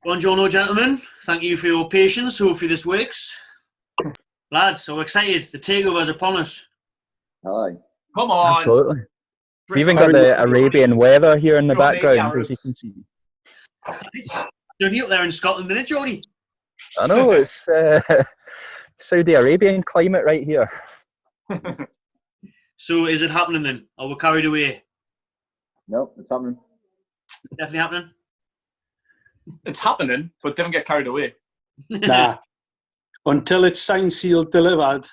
Buongiorno, gentlemen. Thank you for your patience. Hopefully this works. Lads, so excited. The takeover is upon us. Aye. Come on. Absolutely. We even got the Arabian weather here in the background, as you can see. You're up there in Scotland, isn't it, Jody? I know, it's Saudi Arabian climate right here. So is it happening then? Or we're carried away? No, it's happening. Definitely happening? It's happening, but don't get carried away. Nah. Until it's signed, sealed, delivered.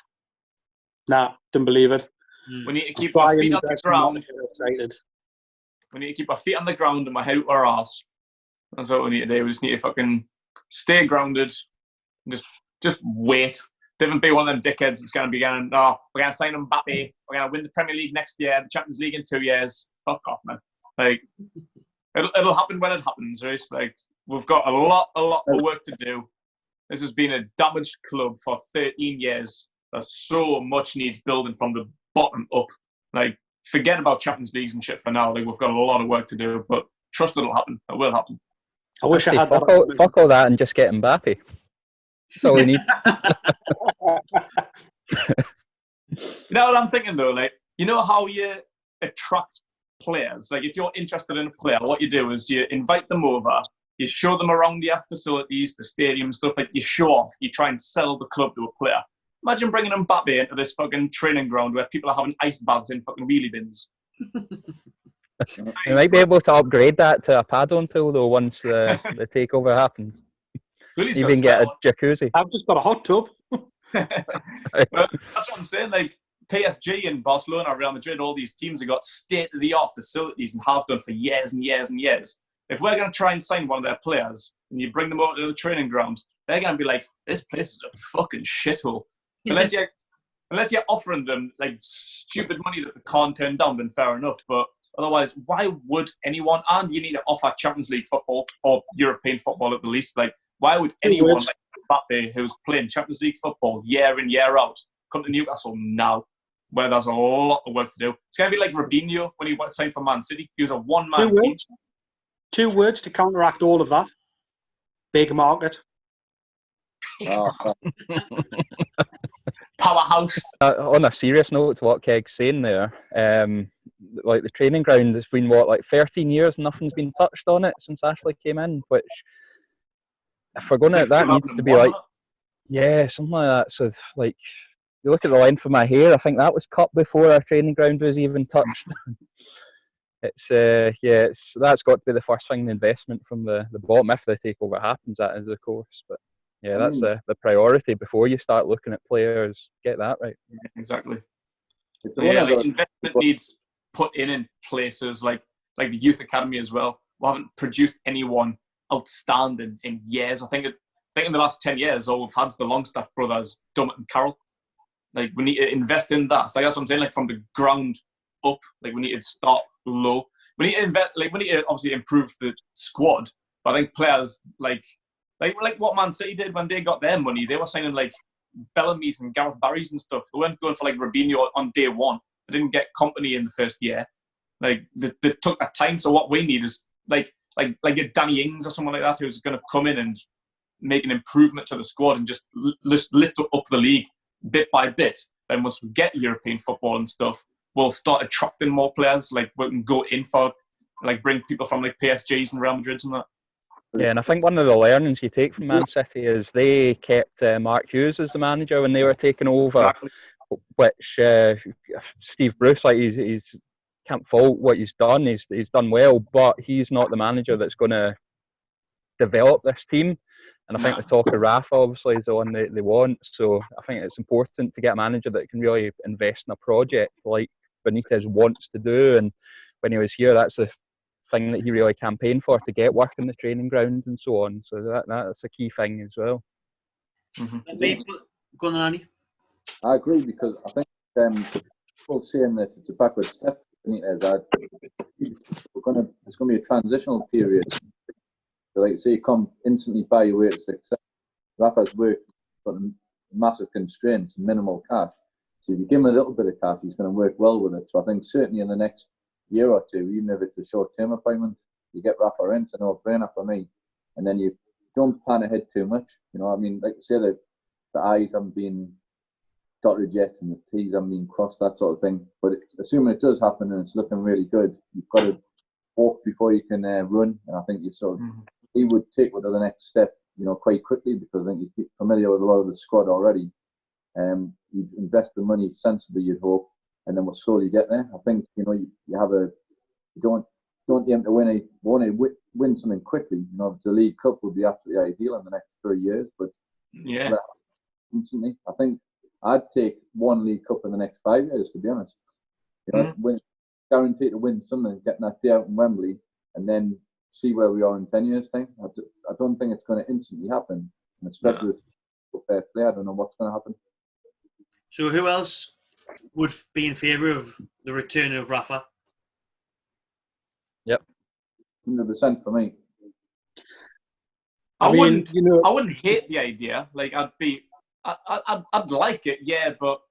Nah, don't believe it. We need to keep our feet on the ground. Excited. We need to keep our feet on the ground and my head out our arse. That's what we need to do. We just need to fucking stay grounded and just wait. Don't be one of them dickheads that's going to be going, oh, we're going to sign Mbappe. We're going to win the Premier League next year, the Champions League in 2 years. Fuck off, man. Like, it'll happen when it happens, right? Like, we've got a lot of work to do. This has been a damaged club for 13 years. There's so much needs building from the bottom up. Like, forget about Champions Leagues and shit for now. Like, we've got a lot of work to do, but trust it'll happen. It will happen. I wish I had that. Fuck all that and just get Mbappe. That's all we need. You know what I'm thinking though? Like, you know how you attract players? Like, if you're interested in a player, what you do is you invite them over, you show them around your facilities, the stadium, stuff, like you show off, you try and sell the club to a player. Imagine bringing Mbappe into this fucking training ground where people are having ice baths in fucking wheelie bins. We might be able to upgrade that to a paddling pool though once the takeover happens. Even get a jacuzzi. I've just got a hot tub. Well, that's what I'm saying. Like, PSG and Barcelona, Real Madrid, all these teams have got state-of-the-art facilities and have done for years and years and years. If we're going to try and sign one of their players and you bring them over to the training ground, they're going to be like, this place is a fucking shithole. Unless you're offering them like stupid money that they can't turn down, then fair enough. But otherwise, why would anyone? And you need to offer Champions League football or European football at the least. Like, why would anyone like Mbappe, who's playing Champions League football year in, year out, come to Newcastle now, where there's a lot of work to do? It's going to be like Robinho when he was signed for Man City. He was a one-man team. 2 words to counteract all of that. Big market. Oh. Powerhouse. On a serious note to what Keg's saying there, like the training ground has been, 13 years, nothing's been touched on it since Ashley came in, which, if we're going to, that needs to be like, yeah, something like that. So, like, you look at the length of my hair, I think that was cut before our training ground was even touched. That's got to be the first thing, the investment from the bottom, if the takeover happens, that is, of course. But yeah, that's the priority before you start looking at players. Get that right. Yeah, exactly. Yeah, like investment needs put in places like the youth academy as well. We haven't produced anyone outstanding in years. I think in the last 10 years, all we've had is the Longstaff brothers, Dummett and Carroll. Like, we need to invest in that. So that's what I'm saying. Like, from the ground up, like, we need to start low. We need to invest. Like, we need to obviously improve the squad. But I think players like what Man City did when they got their money, they were signing like Bellamy's and Gareth Barry's and stuff. They weren't going for like Robinho on day one. They didn't get company in the first year. Like, they took that time. So what we need is like a Danny Ings or someone like that who's going to come in and make an improvement to the squad and just lift up the league bit by bit. Then once we get European football and stuff, we'll start attracting more players. Like, we can go in for, like, bring people from like PSGs and Real Madrids and that. Yeah, and I think one of the learnings you take from Man City is they kept Mark Hughes as the manager when they were taking over, exactly. Which Steve Bruce, like, he's can't fault what he's done. He's done well, but he's not the manager that's going to develop this team. And I think the talk of Rafa obviously is the one they want. So I think it's important to get a manager that can really invest in a project like Benitez wants to do. And when he was here, that's the thing that he really campaigned for, to get work in the training ground and so on. So that's a key thing as well. Mm-hmm. Go on, Andy. I agree, because I think people saying that it's a backward step. It's going to be a transitional period. So, like, say, you come instantly buy your way to success. Rafa's worked got massive constraints, minimal cash. So if you give him a little bit of cash, he's going to work well with it. So I think certainly in the next year or two, even if it's a short-term appointment, you get Rafa in, it's a no-brainer for me. And then you don't plan ahead too much. You know, I mean, like I say, the I's haven't been dotted yet and the T's haven't been crossed, that sort of thing. But assuming it does happen and it's looking really good, you've got to walk before you can run. And I think he would take it to the next step, you know, quite quickly, because I think he's familiar with a lot of the squad already. You'd invest the money sensibly, you'd hope, and then we'll slowly get there. I think, you know, you don't aim to win something quickly. You know, if it's a League Cup, would be absolutely ideal in the next 3 years. But yeah, instantly, I think I'd take one League Cup in the next 5 years, to be honest. You know, guaranteed to win something, getting that day out in Wembley, and then see where we are in 10 years' time. I don't think it's going to instantly happen, and especially with fair play. I don't know what's going to happen. So who else would be in favour of the return of Rafa? Yep. 100% for me. I wouldn't hate the idea. Like, I'd like it, yeah. But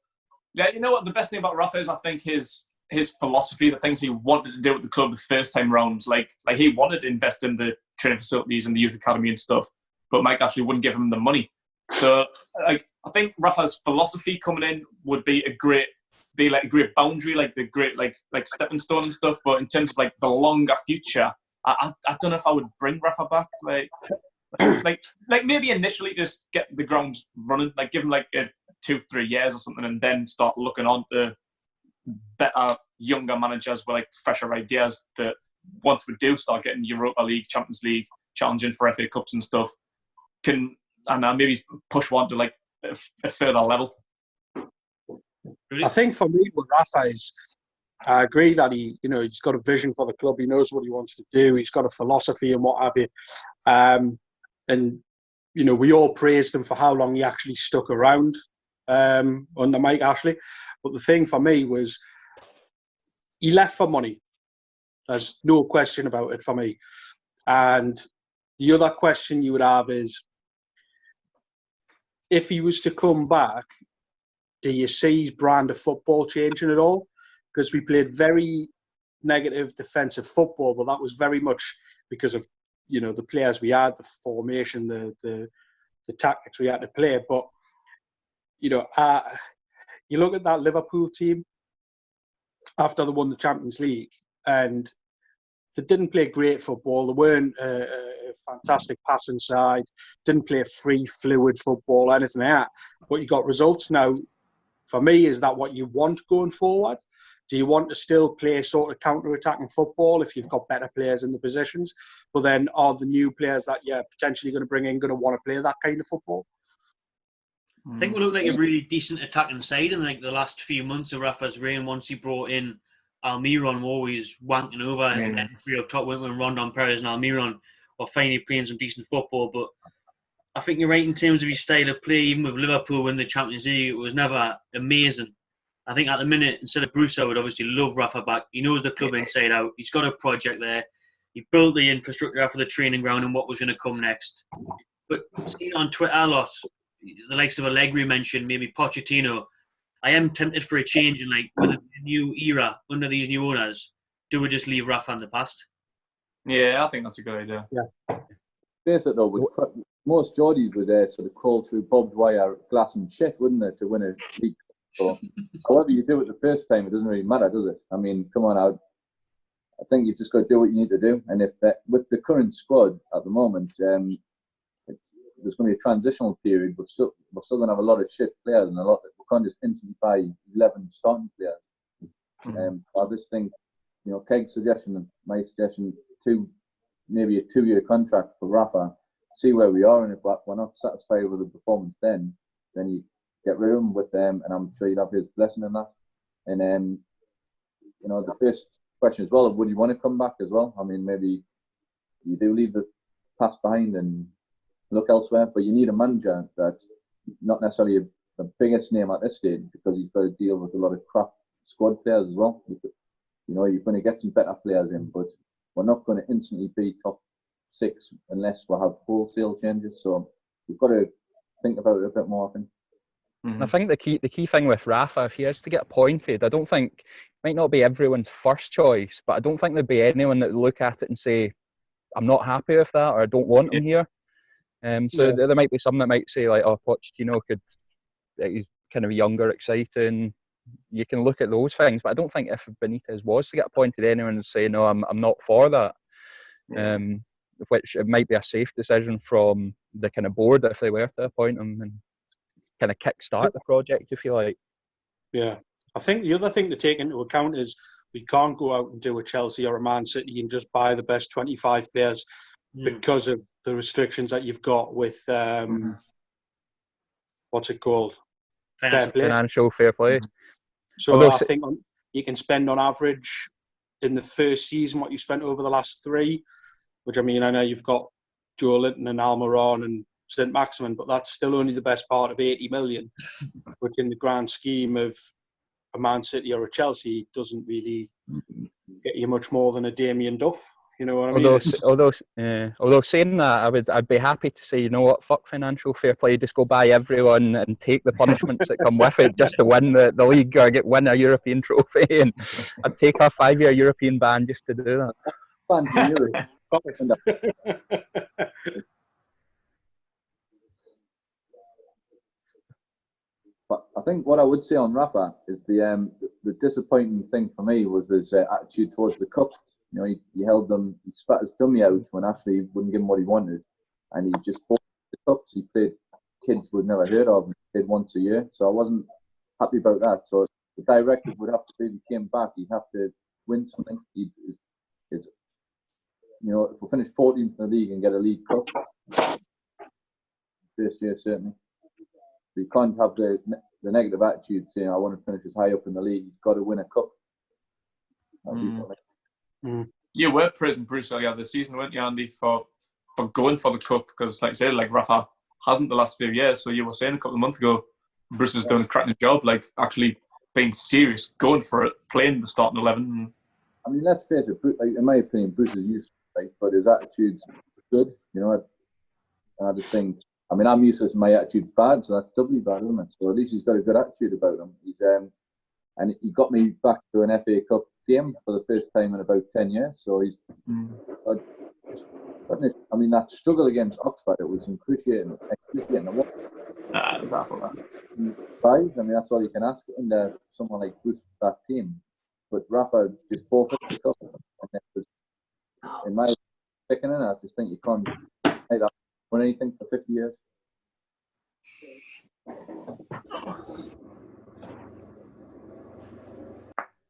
yeah, you know what? The best thing about Rafa is, I think his philosophy, the things he wanted to do with the club the first time round. Like he wanted to invest in the training facilities and the youth academy and stuff, but Mike actually wouldn't give him the money. So, like, I think Rafa's philosophy coming in would be a great boundary, like the great like stepping stone and stuff. But in terms of like the longer future, I don't know if I would bring Rafa back. Like maybe initially just get the ground running, like give him like 2-3 years or something, and then start looking on to better younger managers with like fresher ideas. That once we do start getting Europa League, Champions League, challenging for FA Cups and stuff, can maybe push one to like a further level. I think for me, with Rafa is, I agree that he's got a vision for the club. He knows what he wants to do. He's got a philosophy and what have you. And you know, we all praised him for how long he actually stuck around under Mike Ashley. But the thing for me was, he left for money. There's no question about it for me. And the other question you would have is, if he was to come back, do you see his brand of football changing at all? Because we played very negative defensive football, but that was very much because of, you know, the players we had, the formation, the tactics we had to play. But, you know, you look at that Liverpool team after they won the Champions League, and they didn't play great football. They weren't a fantastic passing side, didn't play free, fluid football, anything like that. But you got results. Now, for me, is that what you want going forward? Do you want to still play sort of counter-attacking football if you've got better players in the positions? But then are the new players that you're potentially going to bring in going to want to play that kind of football? I think we look like a really decent attacking side in like the last few months of Rafa's reign. Once he brought in Almiron, always wanking over and three up top, when Rondon, Perez and Almiron were finally playing some decent football. But I think you're right in terms of his style of play. Even with Liverpool winning the Champions League, it was never amazing. I think at the minute, instead of Bruce, I would obviously love Rafa back. He knows the club inside out. He's got a project there. He built the infrastructure for the training ground and what was going to come next. But seeing on Twitter a lot, the likes of Allegri mentioned, maybe Pochettino, I am tempted for a change in, like, with a new era under these new owners. Do we just leave Rafa in the past? Yeah, I think that's a good idea. Yeah. Basically, though, most Geordies would sort of crawl through barbed wire, glass and shit, wouldn't they, to win a league? So, however you do it the first time, it doesn't really matter, does it? I mean, come on out. I think you've just got to do what you need to do. And if with the current squad at the moment, there's going to be a transitional period, but we're still going to have a lot of shit players and we can't just instantly buy 11 starting players. I just think, you know, Keg's suggestion and my suggestion, maybe a 2-year contract for Rafa, see where we are, and if we're not satisfied with the performance, then you get rid of him with them, and I'm sure you'd have his blessing in that. And you know, the first question as well, would you want to come back as well? I mean, maybe you do leave the past behind and look elsewhere, but you need a manager that's not necessarily the biggest name at this stage, because he's got to deal with a lot of crap squad players as well. You know, you're going to get some better players in, but we're not going to instantly be top 6 unless we have wholesale changes. So you've got to think about it a bit more often. I think the key thing with Rafa, if he is to get appointed, I don't think, might not be everyone's first choice, but I don't think there'd be anyone that would look at it and say, I'm not happy with that, or I don't want him here. So there might be some that might say like, oh, Pochettino he's kind of younger, exciting. You can look at those things, but I don't think if Benitez was to get appointed, anyone would say no, I'm not for that. Yeah. Which it might be a safe decision from the kind of board if they were to appoint him and kind of kickstart the project, if you like. Yeah, I think the other thing to take into account is we can't go out and do a Chelsea or a Man City and just buy the best 25 players because of the restrictions that you've got with what's it called? Financial fair play. So although I think you can spend on average in the first season what you spent over the last 3, which I mean, I know you've got Joe Linton and Almiron and St Maximin, but that's still only the best part of 80 million, which in the grand scheme of a Man City or a Chelsea doesn't really get you much more than a Damien Duff. You know what I mean? Although saying that, I'd be happy to say, you know what, fuck financial fair play, just go buy everyone and take the punishments that come with it just to win the league or win a European trophy. And I'd take a 5-year European ban just to do that. But I think what I would say on Rafa is the disappointing thing for me was his attitude towards the cups. You know, he held them, he spat his dummy out when Ashley wouldn't give him what he wanted, and he just fought the cups. He played kids we'd never heard of, and he played once a year. So I wasn't happy about that. So the directive would have to be, if he came back, he'd have to win something. You know, if we finish 14th in the league and get a league cup, first year certainly. You can't have the negative attitude saying, I want to finish as high up in the league. He's got to win a cup. You were praising Bruce earlier this season, weren't you, Andy, for going for the cup? Because, like I said, like Rafa hasn't the last few years. So you were saying a couple of months ago, Bruce is doing a cracking job, like actually being serious, going for it, playing the starting 11. I mean, let's face it, in my opinion, Bruce is useless, right? But his attitude's good. You know, I just think, I mean, I'm useless and my attitude's bad, so that's doubly bad, isn't it? So at least he's got a good attitude about him. He's and he got me back to an FA Cup game for the first time in about 10 years. So he's, I mean, that struggle against Oxford, it was excruciating. It's awful, that. I mean, that's all you can ask under someone like Bruce, that team. But Rafa just forfeited the cup. And it was, in my opinion, I just think you can't make that win anything for 50 years.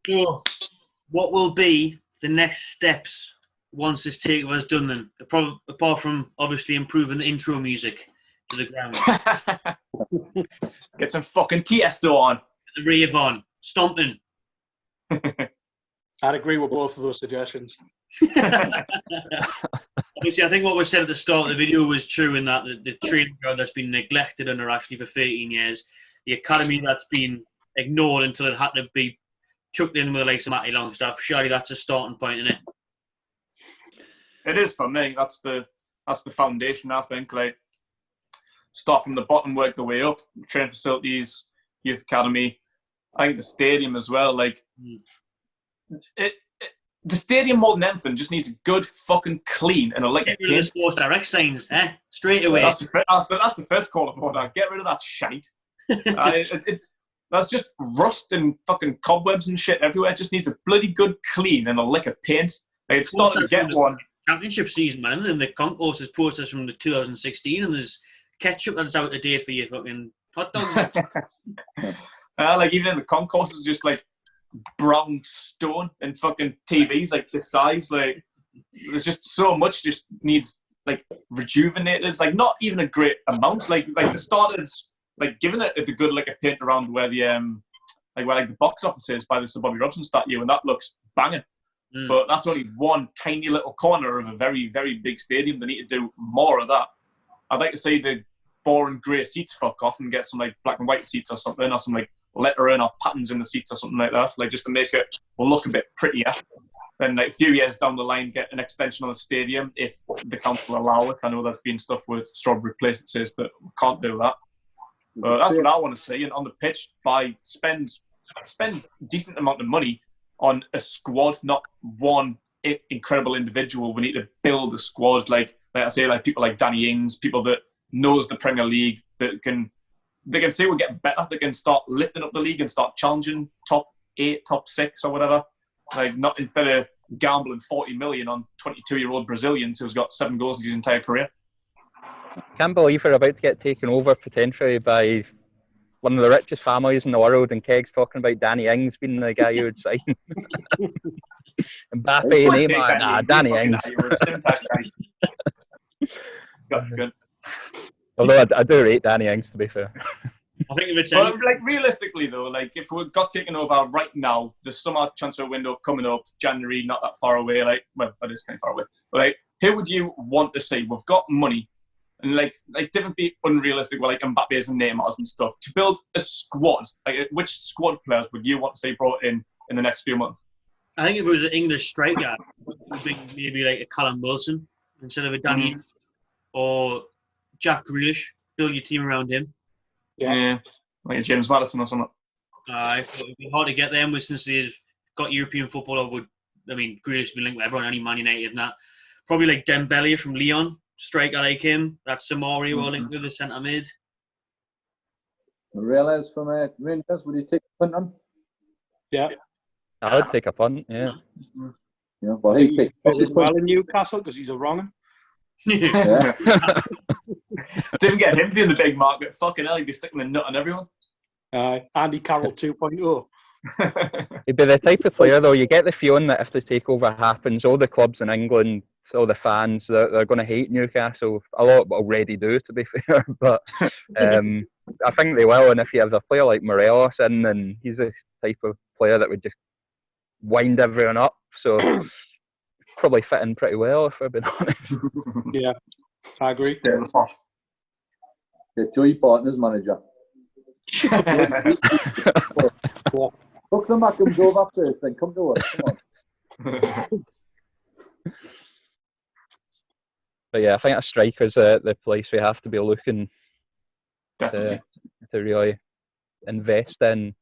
So, what will be the next steps once this takeover is done then? Apart from obviously improving the intro music to the ground. Get some fucking Tiesto on. The rave on. Stomping. I'd agree with both of those suggestions. Obviously, I think what was said at the start of the video was true in that the training ground that's been neglected under Ashley for 13 years, the academy that's been ignored until it had to be chucked in with the likes of Matty Longstaff. Surely that's a starting point, isn't it? It is for me. That's the foundation, I think. Like, start from the bottom, work the way up. Training facilities, youth academy. I think the stadium as well. Like, the stadium more than anything just needs a good fucking clean and a lick of paint. Sports direct signs, straight away. That's the first call of order. Get rid of that shite. That's just rust and fucking cobwebs and shit everywhere. It just needs a bloody good clean and a lick of paint. Like, it's starting to get one. Championship season, man, and the concourse is processed from the 2016, and there's ketchup that's out of date for your fucking hot dogs. Like, even in the concourse is just like brown stone and fucking TVs like this size. Like, there's just so much just needs like rejuvenators. Like, not even a great amount. Like they started like giving it a good like a paint around where the where the box office is by the Sir Bobby Robson statue, and that looks banging. But that's only one tiny little corner of a very, very big stadium. They need to do more of that. I'd like to see the boring grey seats fuck off and get some like black and white seats or something, or some like lettering or patterns in the seats or something like that, like just to make it look a bit prettier. Then like a few years down the line, get an extension on the stadium if the council allow it. I know there's been stuff with Strawberry Place that says that we can't do that. But that's what I want to see. And on the pitch, spend decent amount of money on a squad, not one incredible individual. We need to build a squad like like I say, like people like Danny Ings, people that knows the Premier League, that they can say we'll get better. They can start lifting up the league and start challenging top 8, top 6 or whatever. Like not instead of gambling 40 million on 22-year-old Brazilians who's got 7 goals in his entire career. Can't believe we're about to get taken over potentially by one of the richest families in the world, and Keg's talking about Danny Ings being the guy who would sign. Mbappe, Neymar, nah, Danny Ings. Good. Although I do rate Danny Ings, to be fair. I think if it's but like realistically though, like if we got taken over right now, the summer transfer window coming up, January, not that far away. Like, well, that is kind of far away. But like, who would you want to see? We've got money. And like different be unrealistic with like Mbappe's and Neymar's and stuff. To build a squad, like which squad players would you want to see brought in the next few months? I think if it was an English striker, it would be maybe like a Callum Wilson instead of a Danny or Jack Grealish. Build your team around him. Yeah, like a James Maddison or something. It would be hard to get them, but since he's got European football, Grealish would be linked with everyone, any Man United and that. Probably like Dembele from Lyon. Striker like him, that's Samari or linked with the centre mid. Morelos from Rangers, would you take a punt on? Yeah. I would take a punt, yeah. Yeah, well, he'd take as well in Newcastle because he's a wrong. Yeah. Didn't get him doing the big market. Fucking hell, he'd be sticking the nut on everyone. Andy Carroll 2.0. He'd be the type of player, though, you get the feeling that if the takeover happens, all the clubs in England, all the fans, they're going to hate Newcastle. A lot already do, to be fair, but I think they will. And if you have a player like Morelos in, then he's the type of player that would just wind everyone up. So probably fit in pretty well, if we're being honest. Yeah, I agree. Joey Partner's manager. Hook the Mackhams over first, then come to us. Come on. But yeah, I think a striker's the place we have to be looking to really invest in.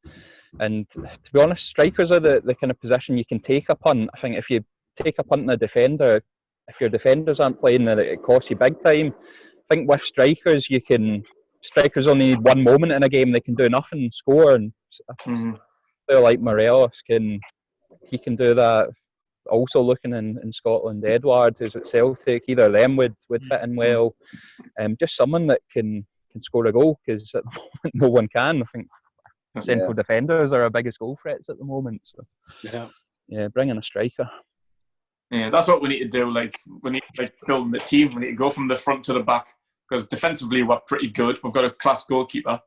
And to be honest, strikers are the kind of position you can take a punt. I think if you take a punt on a defender, if your defenders aren't playing, then it costs you big time. I think with strikers, strikers only need one moment in a game, they can do nothing and score. And they're like Morelos, he can do that. Also looking in Scotland, Edwards, who's at Celtic, either of them would fit in well. Just someone that can score a goal, because at the moment no one can. I think central defenders are our biggest goal threats at the moment. So bring in a striker. Yeah, that's what we need to do. Like we need to build the team. We need to go from the front to the back, because defensively we're pretty good. We've got a class goalkeeper.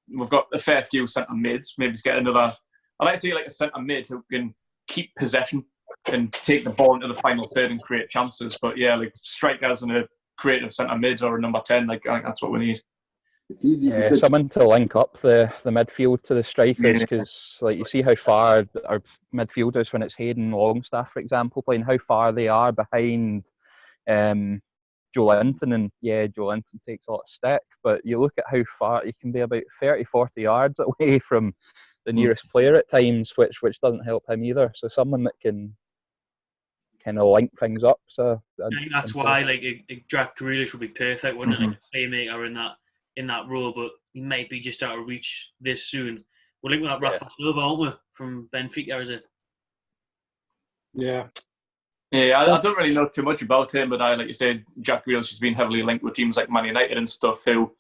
We've got a fair few centre mids. Maybe to get another. I like to see like a centre mid who can keep possession and take the ball into the final third and create chances. But yeah, like strikers and a creative centre mid or a number 10, like I think that's what we need. It's easy. Someone to link up the midfield to the strikers, because like you see how far our midfielders, when it's Hayden, Longstaff, for example, playing, how far they are behind Joe Linton. And yeah, Joe Linton takes a lot of stick, but you look at how far, you can be about 30-40 yards away from the nearest player at times, which doesn't help him either. So someone that can kind of link things up. So I think that's why like Jack Grealish would be perfect, wouldn't it? Like a playmaker in that role, but he might be just out of reach this soon. We're linking with that Rafa Silva, aren't we, from Benfica, is it? Yeah. Yeah, I don't really know too much about him, but like you said, Jack Grealish has been heavily linked with teams like Man United and stuff, who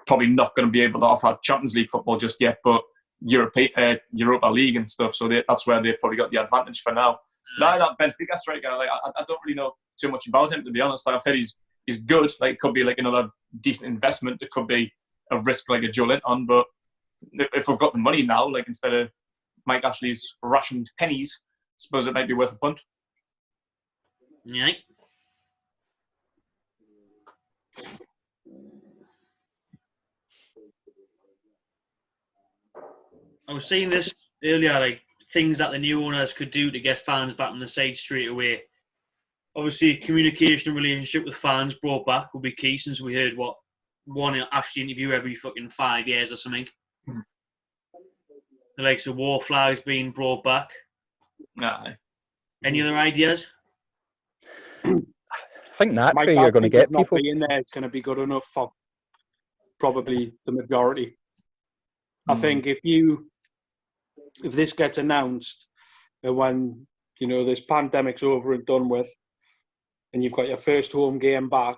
probably not going to be able to offer Champions League football just yet, but Europa League and stuff. So that's where they've probably got the advantage for now. Now that Benfica striker, like I don't really know too much about him, to be honest. Like I've heard he's good. Like it could be like another decent investment. It could be a risk like a Joe Linton, but if we've got the money now, like instead of Mike Ashley's rationed pennies, I suppose it might be worth a punt. Yeah. I was saying this earlier, like things that the new owners could do to get fans back on the side straight away. Obviously, communication and relationship with fans brought back will be key, since we heard one Ashley interview every fucking 5 years or something. The likes of war flags being brought back. Aye. Any other ideas? I think naturally Mike you're going to get not people. being there is going to be good enough for probably the majority. I think if this gets announced and when this pandemic's over and done with, and you've got your first home game back,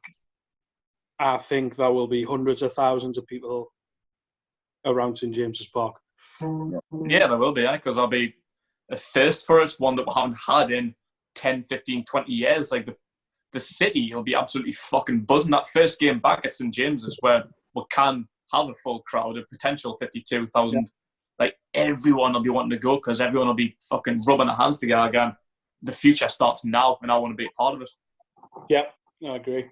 I think there will be hundreds of thousands of people around St James's Park. Yeah, there will be, because there'll be a thirst for it, one that we haven't had in 10, 15, 20 years. Like the city will be absolutely fucking buzzing. That first game back at St James's where we can have a full crowd, a potential 52,000. Yeah. Like everyone will be wanting to go because everyone will be fucking rubbing their hands together again. The future starts now, and I want to be a part of it. Yeah, I agree.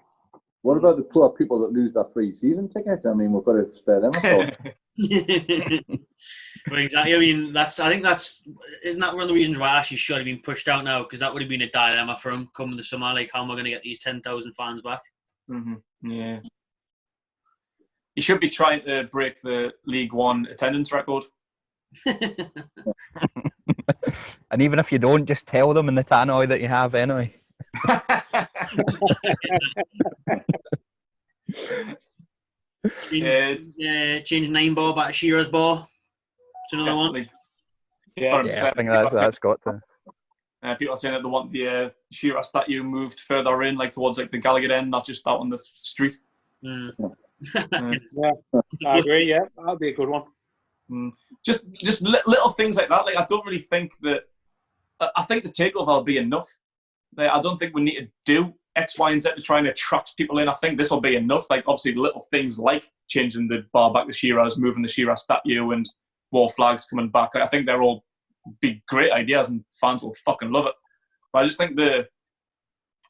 What about the poor people that lose their free season ticket? I mean, we've got to spare them a thought. Well, exactly. I mean, isn't that one of the reasons why Ashley should have been pushed out now? Because that would have been a dilemma for him coming the summer. Like, how am I going to get these 10,000 fans back? Mm-hmm. Yeah. He should be trying to break the League One attendance record. And even if you don't, just tell them in the tannoy that you have anyway. Change 9 ball back to Shearer's ball. It's another definitely. One. Yeah, I think that's got to. People are saying that they want the Shearer statue moved further in, like towards like the Gallagher end, not just out on the street. Yeah, I agree. Yeah, that'll be a good one. Just little things like that. Like I don't really think that. I think the takeover will be enough. Like, I don't think we need to do X, Y, and Z to try and attract people in. I think this will be enough. Like obviously, little things like changing the bar back to Shearer's, moving the Shearer statue, and war flags coming back. Like, I think they're all big, great ideas, and fans will fucking love it. But I just think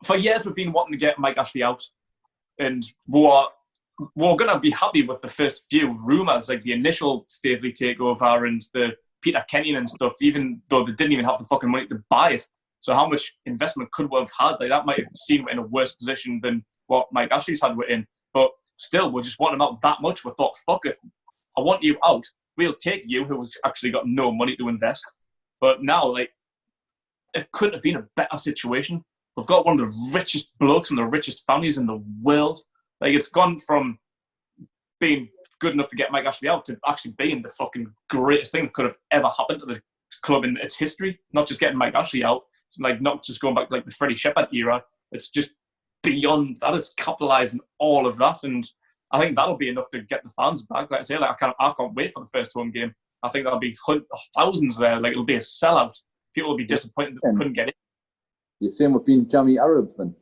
for years we've been wanting to get Mike Ashley out, and we're going to be happy with the first few rumours, like the initial Staveley takeover and the Peter Kenyon and stuff, even though they didn't even have the fucking money to buy it. So how much investment could we have had? Like that might have seen we're in a worse position than what Mike Ashley's had we're in. But still, we just want him out that much. We thought, fuck it. I want you out. We'll take you, who has actually got no money to invest. But now, like, it couldn't have been a better situation. We've got one of the richest blokes from the richest families in the world. Like, it's gone from being good enough to get Mike Ashley out to actually being the fucking greatest thing that could have ever happened to the club in its history. Not just getting Mike Ashley out. It's like not just going back to like the Freddie Shepherd era. It's just beyond that. It's capitalising all of that. And I think that'll be enough to get the fans back. Like I say, like I can't wait for the first home game. I think there'll be thousands there. Like it'll be a sellout. People will be disappointed that they couldn't get it. You're saying we've been jammy Arabs then?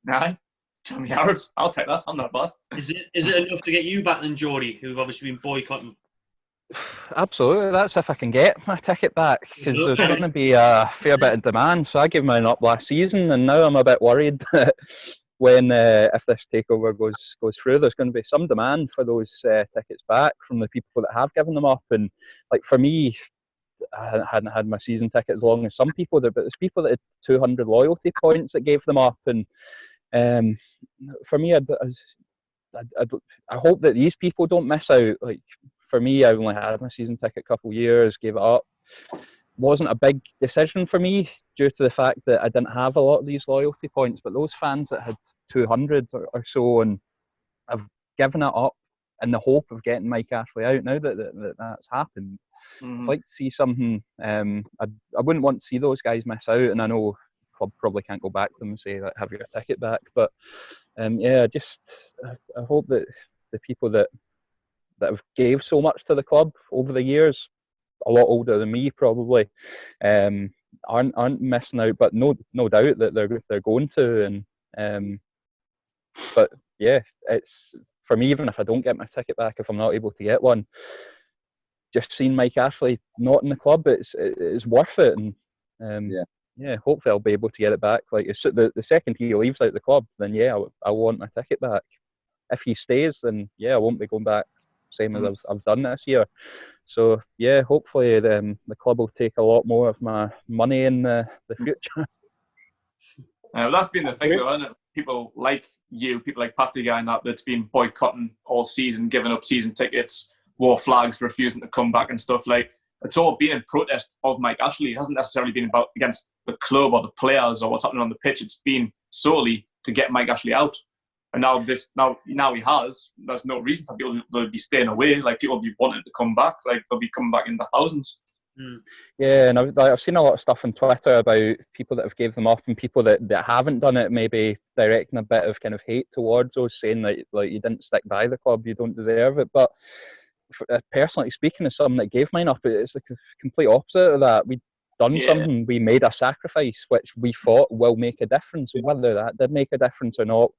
Nah, jammy Arabs. I'll take that. I'm not bad. Is it enough to get you back then, Geordie, who've obviously been boycotting? Absolutely, that's if I can get my ticket back, because there's going to be a fair bit of demand. So I gave mine up last season, and now I'm a bit worried that when if this takeover goes through, there's going to be some demand for those tickets back from the people that have given them up. And like for me, I hadn't had my season ticket as long as some people there, but there's people that had 200 loyalty points that gave them up. And for me, I hope that these people don't miss out. Like. For me, I only had my season ticket a couple of years, gave it up. Wasn't a big decision for me due to the fact that I didn't have a lot of these loyalty points, but those fans that had 200 or so and have given it up in the hope of getting Mike Ashley out, now that that's happened, I'd like to see something. I wouldn't want to see those guys miss out, and I know the club probably can't go back to them and say, like, have your ticket back, but I hope that the people that have gave so much to the club over the years, a lot older than me probably, aren't missing out. But no doubt that they're going to. And but yeah, it's for me. Even if I don't get my ticket back, if I'm not able to get one, just seeing Mike Ashley not in the club, it's worth it. And yeah, hopefully I'll be able to get it back. Like the second he leaves out the club, then yeah, I want my ticket back. If he stays, then yeah, I won't be going back. Same as I've done this year. So yeah, hopefully the club will take a lot more of my money in the future. That's been the thing though, isn't it? People like you, people like Pasty Guy and that's been boycotting all season, giving up season tickets, war flags, refusing to come back and stuff. Like it's all been in protest of Mike Ashley. It hasn't necessarily been about against the club or the players or what's happening on the pitch. It's been solely to get Mike Ashley out. And now he has. There's no reason for people to be staying away. Like, people will be wanting to come back. Like, they'll be coming back in the thousands. Yeah, and I've seen a lot of stuff on Twitter about people that have gave them up and people that haven't done it, maybe directing a bit of kind of hate towards us, saying that, like, you didn't stick by the club, you don't deserve it. But personally speaking, as someone that gave mine up, it's the complete opposite of that. We'd done something, we made a sacrifice which we thought will make a difference. Whether that did make a difference or not,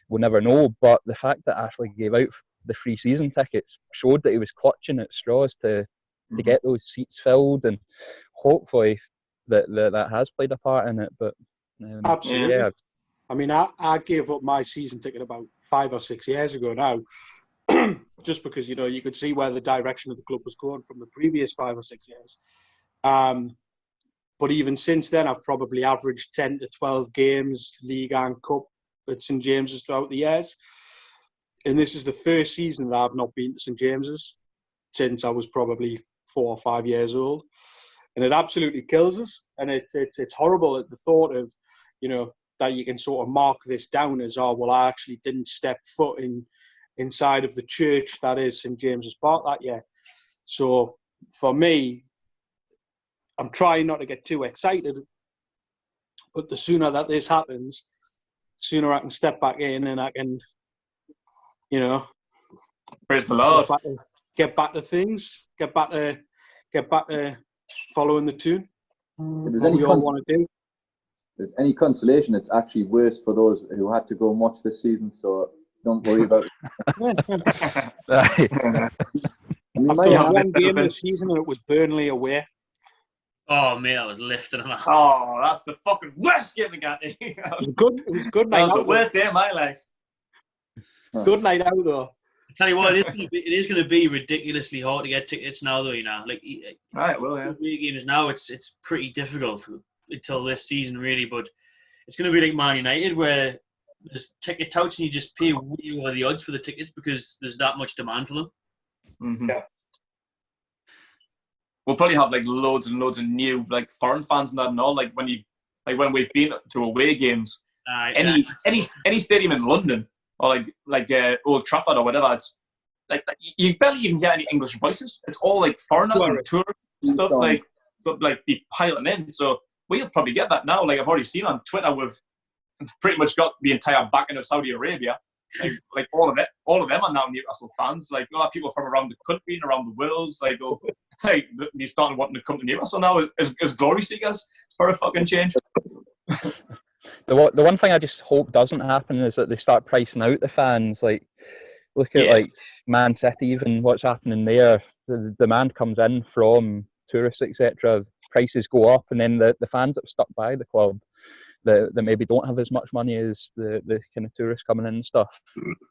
we'll never know. But the fact that Ashley gave out the free season tickets showed that he was clutching at straws to get those seats filled, and hopefully that has played a part in it. But absolutely, yeah. I mean, I gave up my season ticket about 5 or 6 years ago now, just because, you know, you could see where the direction of the club was going from the previous 5 or 6 years. But even since then, I've probably averaged 10 to 12 games, League and Cup, at St James's throughout the years. And this is the first season that I've not been to St James's since I was probably 4 or 5 years old. And it absolutely kills us. And it's horrible at the thought of, you know, that you can sort of mark this down as, oh, well, I actually didn't step foot inside of the church that is St James's Park that year. So for me, I'm trying not to get too excited, but the sooner that this happens, the sooner I can step back in and I can, you know, praise the Lord, get back to things, get back to following the tune. If there's what we all want to do. There's any consolation, it's actually worse for those who had to go and watch this season, so don't worry about it. I've done one game this season and it was Burnley away. Oh, mate, that was lifting. Oh, that's the fucking worst game to get. It was good. It was a good night out. That was the worst day of my life. Good night out, though. I tell you what, it is going to be ridiculously hard to get tickets now, though. You know, like, right, well, yeah. Games now, it's pretty difficult until this season, really. But it's going to be like Man United, where there's ticket touts and you just pay way over the odds for the tickets because there's that much demand for them. Mm-hmm. Yeah. We'll probably have like loads and loads of new like foreign fans and that and all. Like when we've been to away games, any stadium in London or like Old Trafford or whatever, it's like you barely even get any English voices. It's all like foreigners and tourists and stuff like be piling in. So we'll probably get that now. Like I've already seen on Twitter, we've pretty much got the entire backing of Saudi Arabia. Like all of them are now Newcastle fans. Like a lot of people from around the country and around the world, like be starting wanting to come to Newcastle now as glory seekers for a fucking change. The one thing I just hope doesn't happen is that they start pricing out the fans. Like look at like Man City, even what's happening there. The demand comes in from tourists, etc. Prices go up, and then the fans that have stuck by the club, that maybe don't have as much money as the kind of tourists coming in and stuff,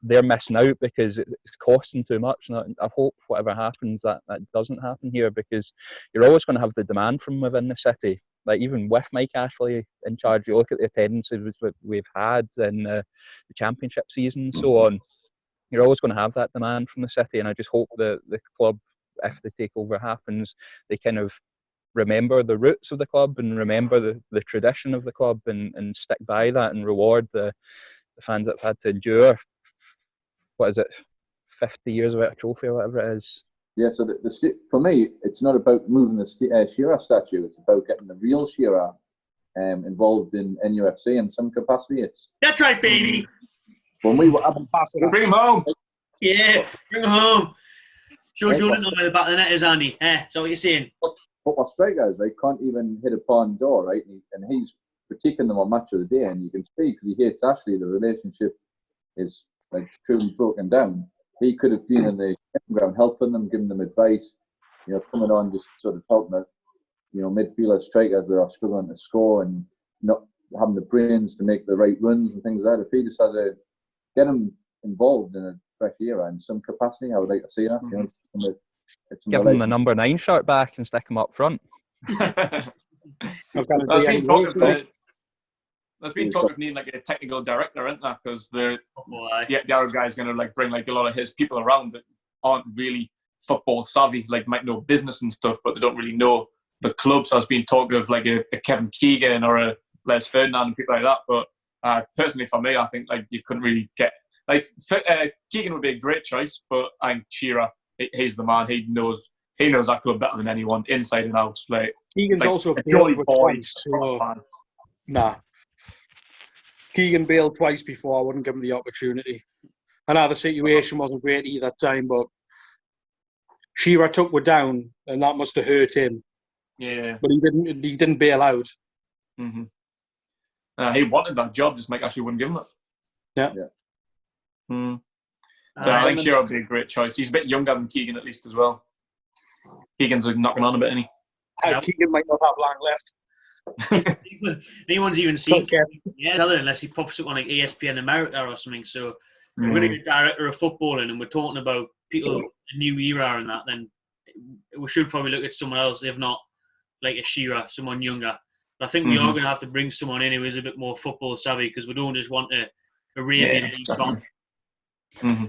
they're missing out because it's costing too much. And I hope whatever happens that doesn't happen here, because you're always going to have the demand from within the city. Like even with Mike Ashley in charge, you look at the attendances we've had in the championship season and so on, you're always going to have that demand from the city. And I just hope that the club, if the takeover happens, they kind of remember the roots of the club and remember the tradition of the club and stick by that and reward the fans that have had to endure, what is it, 50 years without a trophy or whatever it is. Yeah, so for me, it's not about moving the Shearer statue, it's about getting the real Shearer involved in NUFC in some capacity. That's right, baby. When we were bring him home. Yeah, bring him home. Shows you don't know where the back of the net is, Andy. Is that what you're saying? But our strikers, right, can't even hit a barn door, right? And he's critiquing them on Match of the Day, and you can see because he hates Ashley, the relationship is like truly broken down. He could have been in the ground helping them, giving them advice, you know, coming on just sort of helping the, you know, midfielder strikers that are struggling to score and not having the brains to make the right runs and things like that. If he just has to get him involved in a fresh era in some capacity, I would like to see that. You know, give him the number 9 shirt back and stick him up front. There's been talk of needing like a technical director, isn't there? Because the other guy is going to like bring like a lot of his people around that aren't really football savvy, like might know business and stuff, but they don't really know the club. So I was being talking of like a Kevin Keegan or a Les Ferdinand and people like that. But personally, for me, I think like you couldn't really get like Keegan would be a great choice, but I think Shearer, he's the man. He knows that club better than anyone, inside and out. Like Keegan's like also a bailed Johnny twice. Boy. So, nah. Keegan bailed twice before. I wouldn't give him the opportunity. I know the situation wasn't great either time, but Shearer took her down, and that must have hurt him. Yeah, but he didn't bail out. Mm-hmm. He wanted that job, just Mike actually wouldn't give him it. Yeah. So I think Shearer would be a great choice. He's a bit younger than Keegan, at least, as well. Keegan's knocking on a bit, isn't he? Keegan might not have long left. Anyone's even seen unless he pops up on like ESPN America or something. So we're going to get director of footballing, and we're talking about people a new era and that. Then we should probably look at someone else, if not like a Shearer, someone younger. But I think we are going to have to bring someone in who is a bit more football savvy, because we don't just want a Arabian League.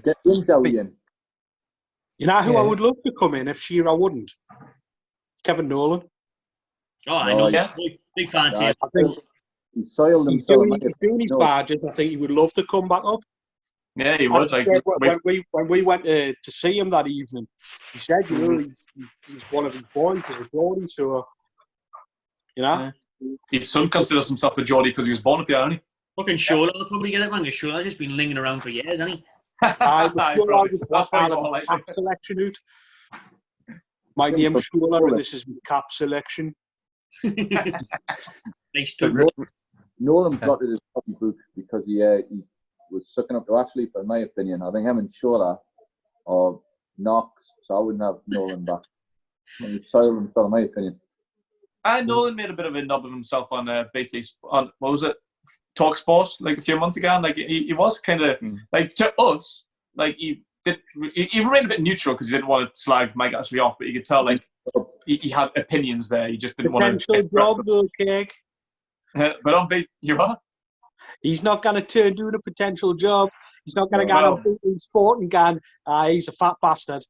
Get in, Dalian. You know who I would love to come in if Shearer wouldn't? Kevin Nolan. Oh, I know. Yeah. Big fan team. I think he soiled himself. He's doing his badges. I think he would love to come back up. Yeah, he would. Like, when we went to see him that evening, he said, you know, he's one of his boys, he's a Geordie, so, you know. His son considers himself a Geordie because he was born up here, hasn't he? Fucking Shola will probably get it, man. Shola's just been linging around for years, hasn't he? I was cap selection out. My name's Shola, and this is my cap selection. Nolan blotted his copybook because he was sucking up to Ashley, for my opinion. I think him and Shola are knocks, so I wouldn't have Nolan back. He soiled himself, in my opinion. Nolan made a bit of a knob of himself on BT, on, what was it, Talk Sport, like a few months ago. And, like he was kind of like, to us, like he remained a bit neutral because he didn't want to slag Mike Ashley off, but you could tell like he had opinions there. He just didn't want to. Potential job, though, Keg. But on BT, you are. He's not going to turn doing a potential job. He's not going to get on BT Sport and go, he's a fat bastard.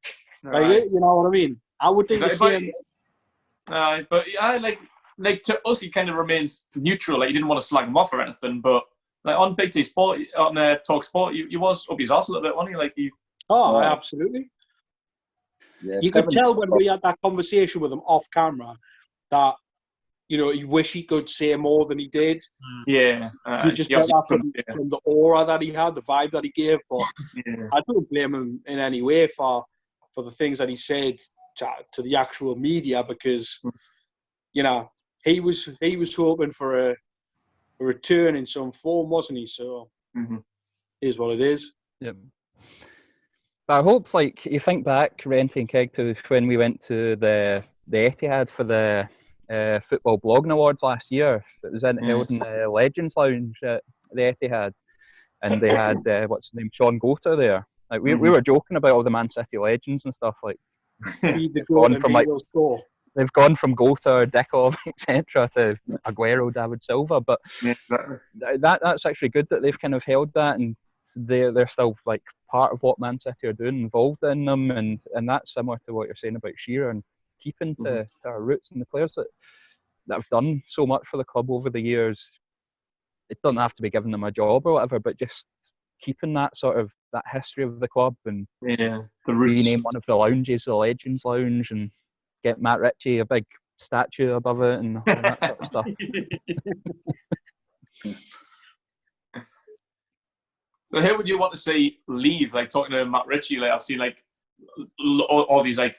Right. You know what I mean? I would think the same. But yeah, like to us, he kind of remains neutral. Like he didn't want to slag him off or anything. But like on BT Sport, on Talk Sport, he was up his arse a little bit, wasn't he? Like he. Oh, absolutely. Yeah, you could tell when we had that conversation with him off camera that, you know, he wished he could say more than he did. Yeah. You just get that from the aura that he had, the vibe that he gave. But I don't blame him in any way for the things that he said to the actual media, because, you know, he was hoping for a return in some form, wasn't he? So is what it is. Yeah. But I hope, like, you think back, Renty and Keg, to when we went to the Etihad for the Football Blogging Awards last year. It was held in the Legends Lounge at the Etihad, and they had what's his name, Sean Gota there. Like we were joking about all the Man City legends and stuff. Like they've gone from Gota, Dickov, etc. to Aguero, David Silva. But that's actually good that they've kind of held that, and they're still like part of what Man City are doing, involved in them, and that's similar to what you're saying about Shearer and keeping to our roots, and the players that have done so much for the club over the years. It doesn't have to be giving them a job or whatever, but just keeping that sort of that history of the club, and the roots. Rename one of the lounges the Legends Lounge, and get Matt Ritchie a big statue above it, and all that sort of stuff. So who would you want to see leave? Like talking to Matt Ritchie, like I've seen like all these like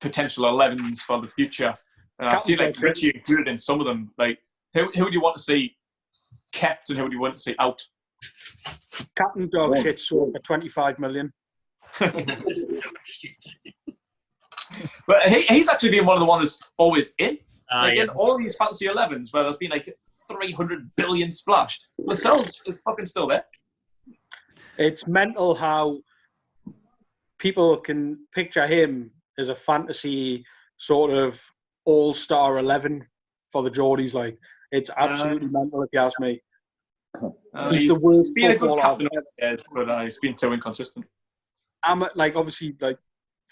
potential 11s for the future. I've seen like Ritchie included in some of them. Like who would you want to see kept, and who would you want to see out? Captain Dog Shit sold for 25 million. But he's actually been one of the ones that's always in. In all these fancy 11s where there's been like 300 billion splashed, Lascelles is fucking still there. It's mental how people can picture him as a fantasy sort of all-star 11 for the Geordies. Like, it's absolutely mental if you ask me. He's the worst been a good footballer. Captain, but he's been too inconsistent. I'm like, obviously, like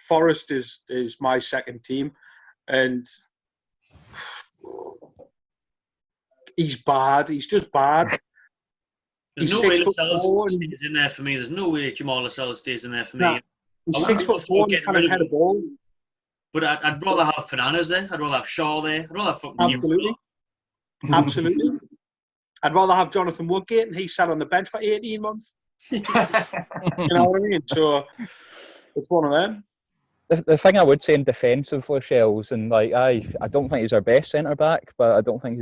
Forest is my second team, and he's bad. He's just bad. There's He's no way 6'4" Lascelles stays in there for me. There's no way Jamal Lascelles stays in there for me. Nah. He's 6'4" and he can't head a ball. But I'd rather have Fernandes there. I'd rather have Shaw there. I'd rather have fucking Absolutely. Absolutely. I'd rather have Jonathan Woodgate, and he sat on the bench for 18 months. You know what I mean? So it's one of them. The thing I would say in defensive Lascelles, and like I don't think he's our best centre back, but I don't think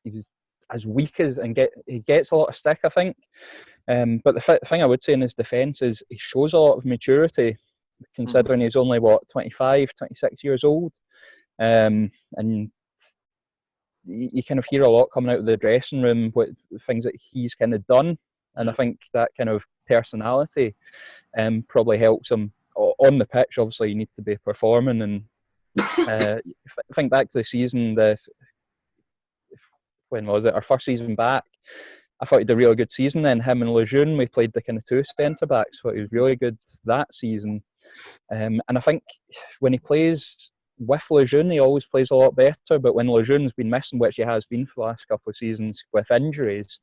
he's as weak as he gets a lot of stick, I think. But the thing I would say in his defence is he shows a lot of maturity, considering he's only 25, 26 years old, and you kind of hear a lot coming out of the dressing room with things that he's kind of done, and I think that kind of personality probably helps him on the pitch. Obviously, you need to be performing, and think back to the season. When was it? Our first season back. I thought he did a really good season. Then him and Lejeune, we played the kind of two centre backs. Thought he was really good that season. And I think when he plays with Lejeune, he always plays a lot better. But when Lejeune's been missing, which he has been for the last couple of seasons with injuries,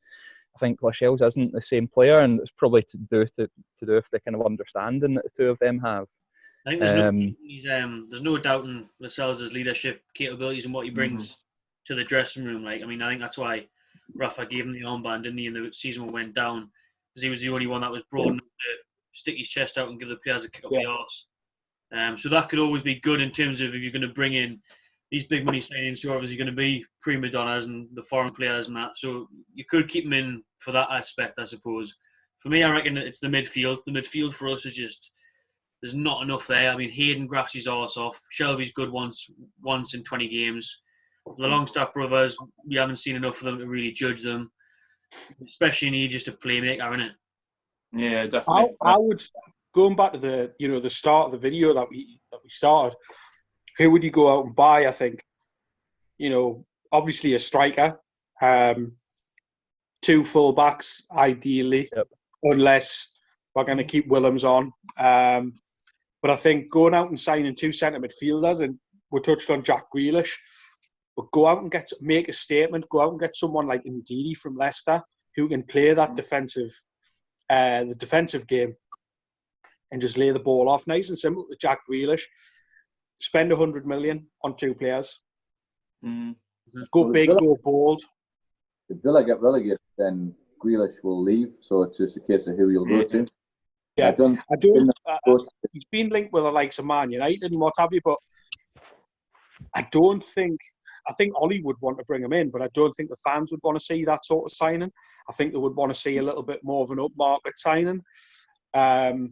I think Lascelles isn't the same player, and it's probably to do with the kind of understanding that the two of them have. I think there's no doubting Lascelles' leadership capabilities and what he brings to the dressing room. Like, I mean, I think that's why Rafa gave him the armband, didn't he, in the season when went down, because he was the only one that was broad enough to stick his chest out and give the players a kick up the arse. So that could always be good in terms of if you're going to bring in these big money signings who are obviously going to be prima donnas and the foreign players and that. So you could keep them in for that aspect, I suppose. For me, I reckon it's the midfield. The midfield for us is just, there's not enough there. I mean, Hayden grafts his arse off. Shelby's good once in 20 games. The Longstaff brothers, we haven't seen enough of them to really judge them. Especially need just a playmaker, innit? Yeah, definitely. I would, going back to the start of the video that we started, who would you go out and buy? I think, obviously a striker, two full-backs ideally, unless we're going to keep Willems on. But I think going out and signing two centre midfielders, and we touched on Jack Grealish, but go out and make a statement. Go out and get someone like Ndidi from Leicester who can play that defensive game and just lay the ball off. Nice and simple to Jack Grealish. Spend 100 million on two players. Go big, go bold. If Villa get relegated, then Grealish will leave. So it's just a case of who he'll go to. Yeah, he's been linked with the likes of Man United and what have you, but I think Ollie would want to bring him in, but I don't think the fans would want to see that sort of signing. I think they would want to see a little bit more of an upmarket signing. The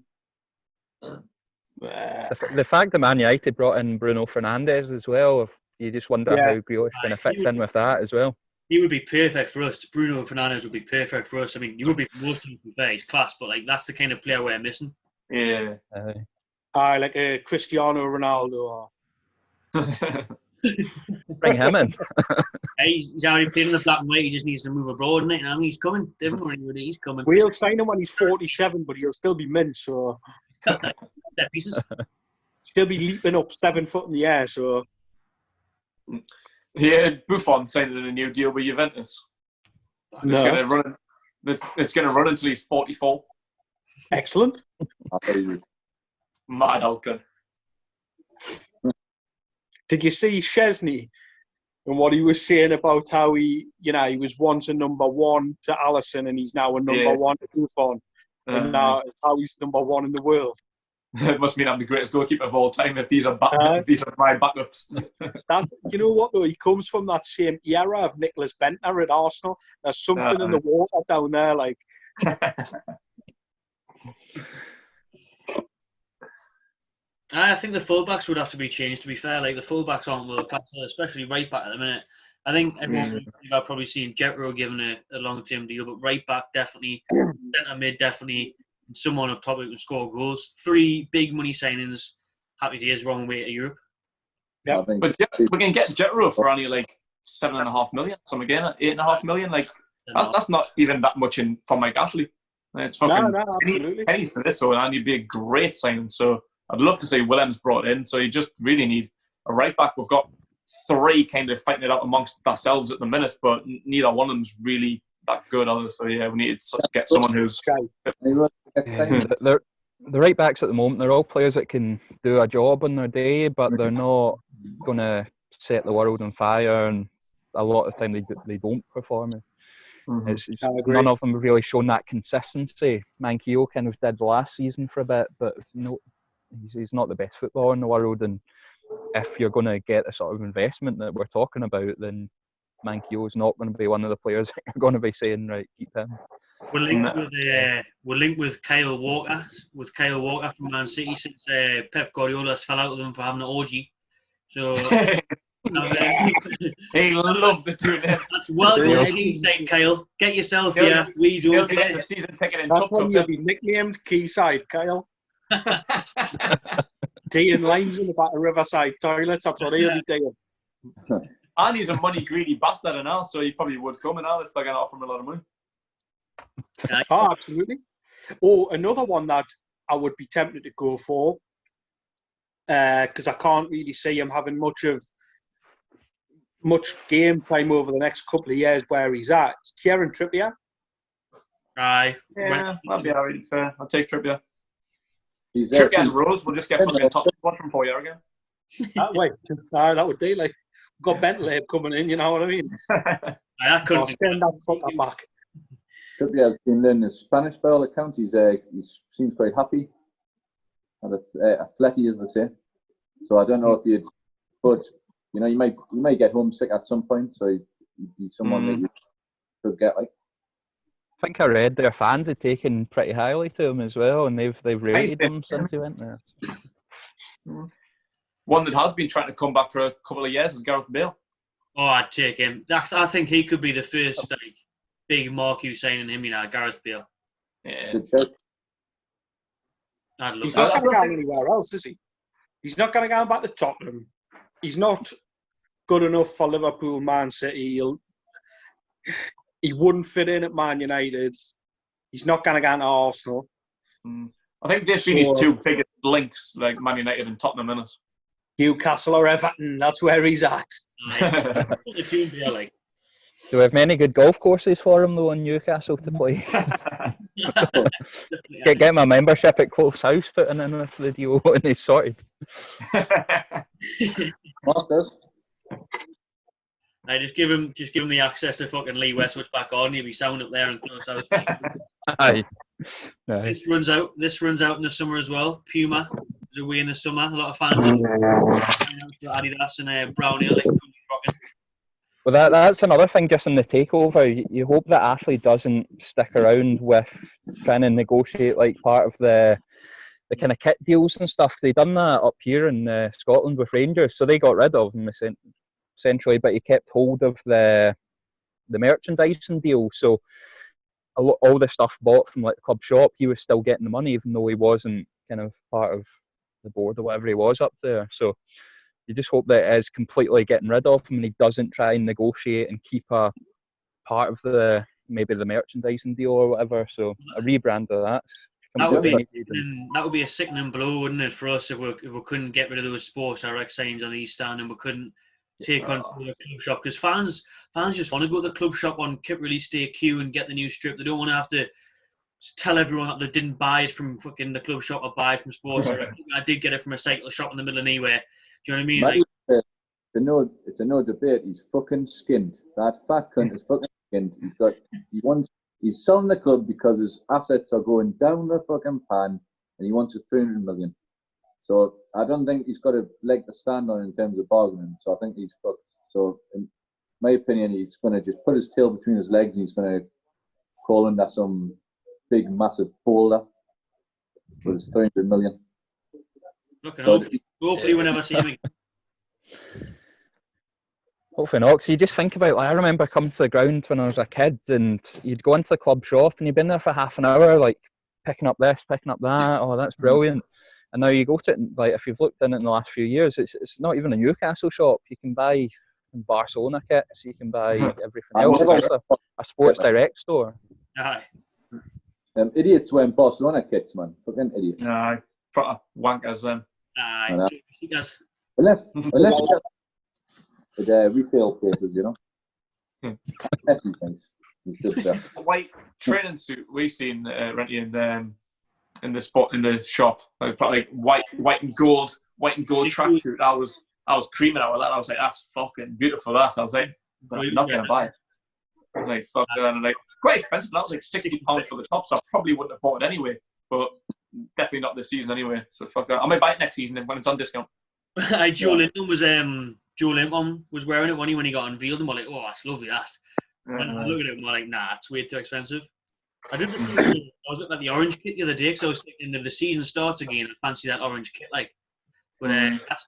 fact that Man United brought in Bruno Fernandes as well, you just wonder how Grealish kind of fits in with that as well. He would be perfect for us. Bruno Fernandes would be perfect for us. I mean, he would be for most teams, to be fair. He's class, but like that's the kind of player we're missing. Yeah. Like a Cristiano Ronaldo. Bring him in. He's already playing in the black and white. He just needs to move abroad, and he's coming. He's coming. We'll sign him when he's 47, but he'll still be mint. So set pieces. Still be leaping up 7 foot in the air. So yeah, Buffon signed a new deal with Juventus. It's going to run until he's 44. Excellent. Mad outcome. Did you see Chesney and what he was saying about how he was once a number one to Alisson and he's now a number one to Buffon, and now how he's number one in the world? It must mean I'm the greatest goalkeeper of all time if these are my backups. You know what though? He comes from that same era of Nicholas Bentner at Arsenal. There's something in the water down there, like. I think the fullbacks would have to be changed, to be fair. Like, the fullbacks aren't world class, especially right back at the minute. I think everyone I've probably seen Jetro given a long-term deal, but right back definitely, centre mid definitely, and someone up top who can score goals. 3 big money signings. Happy days, wrong way to Europe. Yeah, but we can get Jetro for only like 7.5 million. Some again, 8.5 million. Like that's not even that much for Mike Ashley. It's fucking absolutely. pennies to this, so and he'd be a great signing. So I'd love to see Willems brought in. So you just really need a right back. We've got 3 kind of fighting it out amongst ourselves at the minute, but neither one of them's really that good, are they? So yeah, we need to get someone who's. The right backs at the moment, they're all players that can do a job on their day, but they're not going to set the world on fire, and a lot of the time they don't perform. It's none of them have really shown that consistency. Manquillo kind of did last season for a bit, but he's not the best footballer in the world, and if you're going to get the sort of investment that we're talking about, then Manquillo is not going to be one of the players that you're going to be saying, right, keep him. We're linked with Kyle Walker from Man City since Pep Guardiola's fell out with him for having an orgy. So they love the two of them. That's welcome to Quayside, Kyle. Get yourself here. We don't get the season ticket in. That's when you'll be nicknamed Quayside, Kyle. Doing lines in the back of Riverside toilets. That's what he'll be doing. And he's a money greedy bastard and all, so he probably would come and all if they're going to offer him a lot of money. Oh, absolutely. Oh, another one that I would be tempted to go for, because I can't really see him having much game time over the next couple of years where he's at. It's Kieran Trippier. Aye. Yeah, that'd be alright. Fair. I'll take Trippier. Trippier and Rose. We'll just get fucking top one from 4 years again. That way. That would do. Like, we've got Bentley coming in, you know what I mean? I couldn't send that fucker back. Trippier has been learning his Spanish by all accounts. He seems quite happy. And a fletty, as they say. So I don't know if you'd, but you know, you might get homesick at some point. So you'd be someone that you could get like. I think I read their fans had taken pretty highly to him as well, and they've rated him since he went there. One that has been trying to come back for a couple of years is Gareth Bale. Oh, I'd take him. I think he could be the first big marquee signing him, Gareth Bale. Yeah. Good shout. He's not going to go anywhere else, is he? He's not going to go back to Tottenham. He's not good enough for Liverpool, Man City. He wouldn't fit in at Man United. He's not going to go into Arsenal. I think they've been his 2 biggest links, like Man United and Tottenham, in it. Newcastle or Everton, that's where he's at. Do we have many good golf courses for him, though, in Newcastle to play? Get him a membership at Close House putting in with the deal and he's sorted. Masters. Just give him the access to fucking Lee Westwood's back on. He'll be sound up there and Close House. Aye. This runs out in the summer as well. Puma is away in the summer. A lot of fans Adidas and Brown Ale. Well, that's another thing just in the takeover. You hope that Ashley doesn't stick around with trying to negotiate like part of the kind of kit deals and stuff. They done that up here in Scotland with Rangers, so they got rid of him essentially, but he kept hold of the merchandising deal. So all the stuff bought from like the club shop, he was still getting the money, even though he wasn't kind of part of the board or whatever he was up there. So you just hope that it is completely getting rid of him and he doesn't try and negotiate and keep a part of maybe the merchandising deal or whatever. So a rebrand of that. That would be a sickening blow, wouldn't it, for us if we couldn't get rid of those sports direct signs on the East Stand and we couldn't take on the club shop, because fans just want to go to the club shop on kit release day queue and get the new strip. They don't want to have to tell everyone that they didn't buy it from fucking the club shop or buy it from sports direct. I did get it from a cycle shop in the middle of nowhere. Do you know what I mean? It's a no debate. He's fucking skinned. That fat cunt is fucking skinned. He's selling the club because his assets are going down the fucking pan, and he wants his 300 million. So I don't think he's got a leg to stand on in terms of bargaining. So I think he's fucked. So in my opinion, he's going to just put his tail between his legs and he's going to call under some big, massive boulder with his 300 million. Hopefully we'll never see him again. Hopefully not. So you just think about, I remember coming to the ground when I was a kid and you'd go into the club shop and you'd been there for half an hour, like picking up this, picking up that. Oh, that's brilliant. And now you go to it, and, like, if you've looked in it in the last few years, it's not even a Newcastle shop. You can buy Barcelona kits, you can buy everything else. It's a Sports Direct store. Aye. Idiots wearing Barcelona kits, man. Fucking idiots. Aye. proper wankers then. You guys. Unless the retail places, you know. Messy things. A white training suit we seen renting in the shop, like probably white and gold tracksuit. I was creaming out with that. I was like, that's fucking beautiful. That I was like, but I'm not gonna buy it. I was like, fuck that. And like, quite expensive. That was like £60 for the top, so I probably wouldn't have bought it anyway. But definitely not this season anyway. So fuck that. I might buy it next season when it's on discount. Joe Linton was wearing it when he got unveiled, and we're like, oh, that's lovely, that. And I look at it and we're like, nah, it's way too expensive. I was looking at the orange kit the other day because I was thinking if the season starts again, I fancy that orange kit, like. But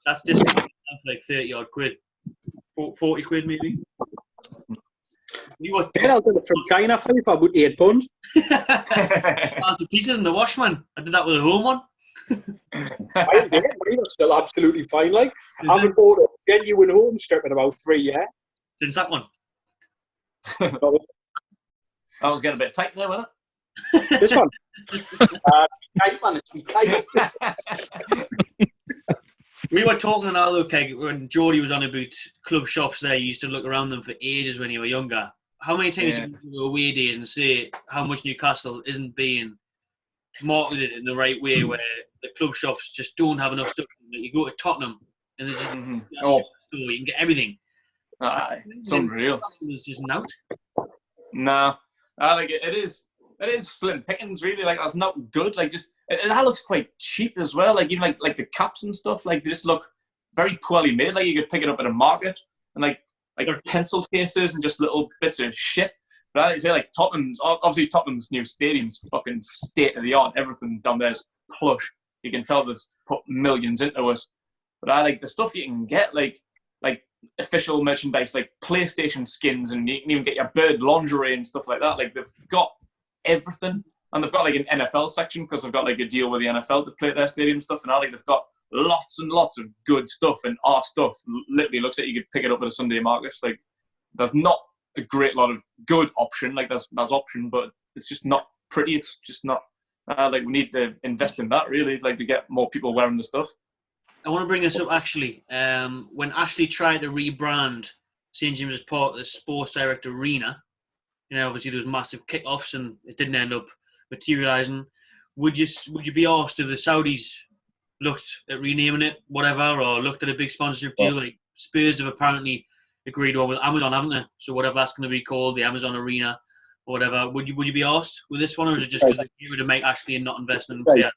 that's discounted for like 30 odd quid, 40 quid maybe. I'll get it from China for you for about £8. That's the pieces in the wash, man. I did that with a home one. Mine are still absolutely fine. Like, I haven't bought a genuine home strip in about 3 years. Since that one. That was getting a bit tight there, wasn't it? This one? Tight, man. It's tight. We were talking on our other keg when Geordie was on about club shops there. You used to look around them for ages when you were younger. How many times did you go away days and say how much Newcastle isn't being marketed in the right way, where the club shops just don't have enough stuff? You go to Tottenham and there's just store, you can get everything. It's unreal. It's just out. No, like it is slim pickings really. Like that's not good. Like just that looks quite cheap as well. Like even like the caps and stuff. Like they just look very poorly made. Like you could pick it up at a market and like pencil cases and just little bits of shit. But I say like Tottenham's new stadium's fucking state of the art. Everything down there is plush. You can tell they've put millions into it. But I like the stuff you can get like official merchandise, like PlayStation skins, and you can even get your bird lingerie and stuff like that. Like they've got everything, and they've got like an NFL section because they've got like a deal with the NFL to play at their stadium stuff, and they've got lots and lots of good stuff, and our stuff literally looks like you could pick it up at a Sunday market. Like there's not a great lot of good option. Like there's option, but it's just not pretty. It's just not like we need to invest in that really, like to get more people wearing the stuff. I want to bring this up actually. When Ashley tried to rebrand St James's Park as Sports Direct Arena, obviously there was massive kick-offs and it didn't end up materialising. Would you be asked if the Saudis looked at renaming it, whatever, or looked at a big sponsorship deal? Like Spurs have apparently agreed on with Amazon, haven't they? So whatever that's going to be called, the Amazon Arena or whatever. Would you be asked with this one, or is it just because they were to make Ashley and not invest in? Yeah,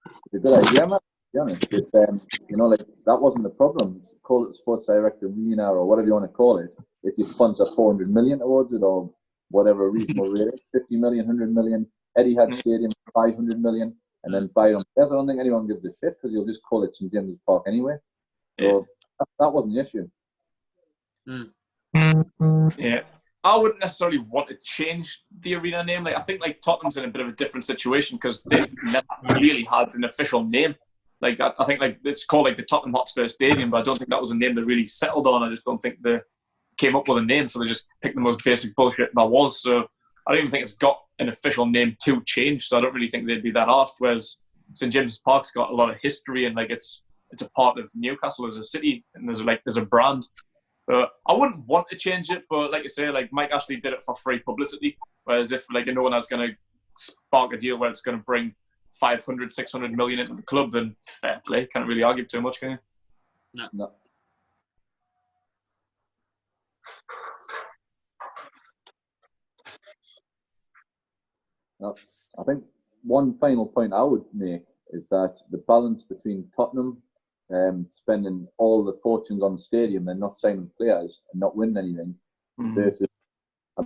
it's a good idea, man. To be honest, it's, like that wasn't the problem. Call it Sports Direct Arena or whatever you want to call it. If you sponsor 400 million towards it or whatever reasonable rate, 50 million, 100 million, Etihad Stadium 500 million, and then buy them. I don't think anyone gives a shit because you'll just call it St James's Park anyway. So that wasn't the issue. Yeah, I wouldn't necessarily want to change the arena name. Like I think like Tottenham's in a bit of a different situation because they've never really had an official name. Like I think like it's called like the Tottenham Hotspur Stadium, but I don't think that was a name they really settled on. I just don't think they came up with a name, so they just picked the most basic bullshit that was. So I don't even think it's got an official name to change. So I don't really think they'd be that asked. Whereas St James's Park's got a lot of history and like it's a part of Newcastle as a city, and there's a brand. I wouldn't want to change it, but like I say, like Mike Ashley did it for free publicity. Whereas if like no one is going to spark a deal where it's going to bring 500, 600 million into the club, then fair play. Can't really argue too much, can you? No. I think one final point I would make is that the balance between Tottenham spending all the fortunes on the stadium and not signing players and not winning anything versus, I